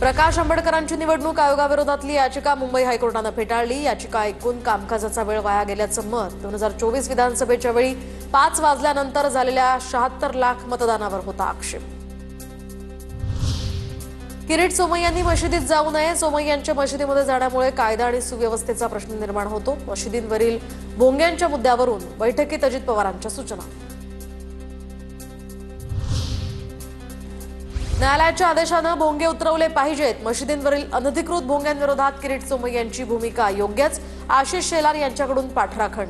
प्रकाश आंबेडकरांची निवडणूक आयोगाविरोधातली याचिका मुंबई हायकोर्टाने फेटाळली। याचिका ऐकून कामकाजाचा वेळ वाया गेल्याचं मत 2024 विधानसभेच्या वेळी 5 वाजल्यानंतर झालेल्या 76 लाख मतदानावर होता आक्षेप। किरीट सोमय्यांनी मशिदीत जाऊ नये। सोमय्यांच्या मशिदीमध्ये जाण्यामुळे कायदा आणि सुव्यवस्थेचा प्रश्न निर्माण होतो। मशिदींवरील भोंग्यांच्या मुद्द्यावरून बैठकीत अजित पवारांच्या सूचना। न्यायालयाच्या आदेशाने भोंगे उतरवले पाहिजेत। मशिदींवरील अनधिकृत भोंग्यांविरोधात किरीट सोमय्यांची भूमिका योग्यच। आशिष शेलार यांच्याकडून पाठराखण।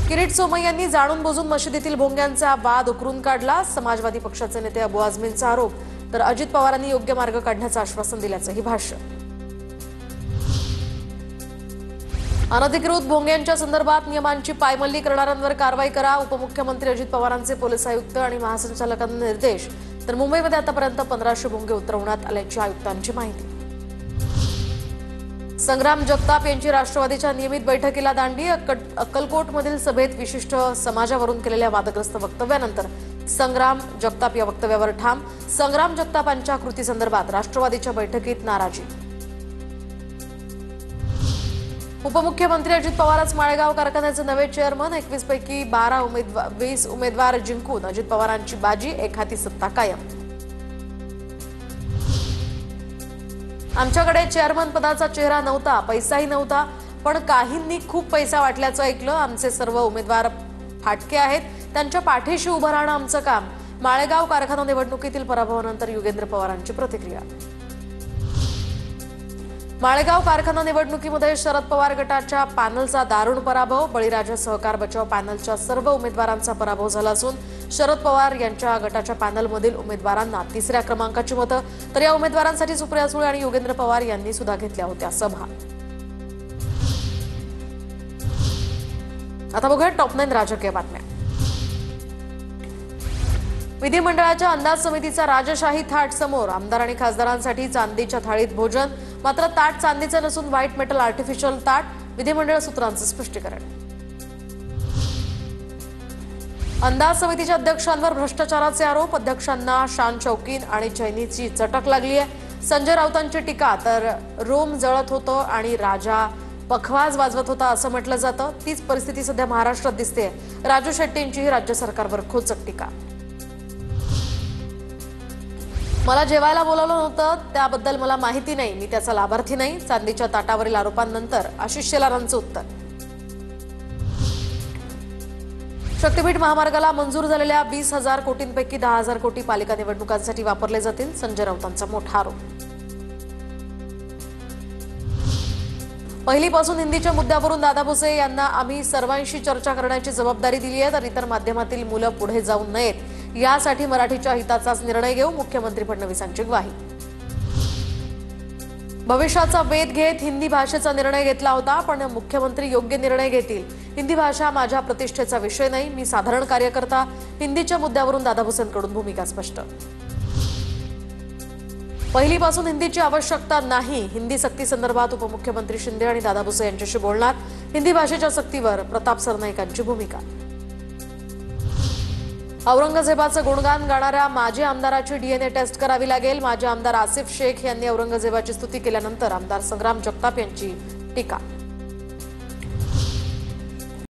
किरीट सोमय्यांनी जाणून बुजून मशिदीतील भोंग्यांचा वाद उकरून काढला। समाजवादी पक्षाचे नेते अबू आझमींचा आरोप, तर अजित पवारांनी योग्य मार्ग काढण्याचं आश्वासन दिल्याचंही भाष्य। अनधिकृत भोंग्यांच्या संदर्भात नियमांची पायमल्ली करणाऱ्यांवर कारवाई करा। उपमुख्यमंत्री अजित पवारांचे पोलीस आयुक्त आणि महासंचालकांना निर्देश। तर मुंबईमध्ये आतापर्यंत 1500 भोंगे उतरवण्यात आल्याची आयुक्तांची माहिती। संग्राम जगताप यांची राष्ट्रवादीच्या नियमित बैठकीला दांडी। अक्कलकोटमधील सभेत विशिष्ट समाजावरून केलेल्या वादग्रस्त वक्तव्यानंतर संग्राम जगताप या वक्तव्यावर ठाम। संग्राम जगतापांच्या कृतीसंदर्भात राष्ट्रवादीच्या बैठकीत नाराजी। उपमुख्यमंत्री अजित पवारच माळेगाव कारखान्याचे नवे चेअरमन। 21 पैकी 20 उमेदवार जिंकून अजित पवारांची बाजी, एक हाती सत्ता कायम। आमच्याकडे चेअरमन पदाचा चेहरा नव्हता, पैसाही नव्हता, पण काहींनी खूप पैसा वाटल्याचं ऐकलं। आमचे सर्व उमेदवार फाटके आहेत, त्यांच्या पाठीशी उभं राहणं आमचं काम। माळेगाव कारखाना निवडणुकीतील पराभवानंतर योगेंद्र पवारांची प्रतिक्रिया। माळेगाव कारखाना निवडणुकीमध्ये शरद पवार गटाच्या पॅनलचा दारुण पराभव। बळीराजा सहकार बचाव पॅनलच्या सर्व उमेदवारांचा पराभव झाला असून शरद पवार यांच्या गटाच्या पॅनलमधील उमेदवारांना 3ऱ्या क्रमांकाची मतं, तर या उमेदवारांसाठी सुप्रिया सुळे आणि योगेंद्र पवार यांनी सुद्धा घेतल्या होत्या सभा। आता बघूया टॉप 9 राजकीय बातम्या। विधिमंडळाच्या अंदाज समितीचा राजशाही थाट समोर। आमदार आणि खासदारांसाठी चांदीच्या थाळीत भोजन, मात्र ताट चांदीचं नसून व्हाईट मेटल आर्टिफिशियल ताट। विधिमंडळ सूत्रांचं स्पष्टीकरण। अंदाज समितीच्या अध्यक्षांवर भ्रष्टाचाराचे आरोप। अध्यक्षांना शान शौकीन आणि चैनीची चटक लागली आहे। संजय राऊतांची टीका, तर रोम जळत होतं आणि राजा पखवाज वाजवत होता असं म्हटलं जातं। तीच परिस्थिती सध्या महाराष्ट्रात दिसते। राजू शेट्टींचीही राज्य सरकारवर खोचक टीका। मला जेवायला बोलावलं नव्हतं, त्याबद्दल मला माहिती नाही, मी त्याचा लाभार्थी नाही। चांदीच्या ताटावरील आरोपांनंतर आशिष शेलारांचं उत्तर। शक्तीपीठ महामार्गाला मंजूर झालेल्या 20,000 कोटींपैकी 10,000 कोटी पालिका निवडणुकांसाठी वापरले जातील, संजय राऊतांचा मोठा आरोप। पहिलीपासून हिंदीच्या मुद्द्यावरून दादा भुसे यांना आम्ही सर्वांशी चर्चा करण्याची जबाबदारी दिली आहे, तर इतर माध्यमातील मुलं पुढे जाऊ नयेत यासाठी मराठीच्या हिताचाच निर्णय घेऊ, मुख्यमंत्री फडणवीसांची ग्वाही। भविष्याचा वेध घेत हिंदी भाषेचा निर्णय घेतला होता, पण मुख्यमंत्री योग्य निर्णय घेतील। हिंदी भाषा माझ्या प्रतिष्ठेचा विषय नाही, मी साधारण कार्यकर्ता। हिंदीच्या मुद्द्यावरून दादा भुसेंकडून भूमिका स्पष्ट। पहिलीपासून हिंदीची आवश्यकता नाही, हिंदी सक्ती संदर्भात उपमुख्यमंत्री शिंदे आणि दादा भुसे यांच्याशी बोलणार। हिंदी भाषेच्या सक्तीवर प्रताप सरनाईकांची भूमिका। औरंगजेबाचं गुणगान गाणाऱ्या माजी आमदाराची डीएनए टेस्ट करावी लागेल। माजी आमदार आसिफ शेख यांनी औरंगजेबाची स्तुती केल्यानंतर आमदार संग्राम जगताप यांची टीका।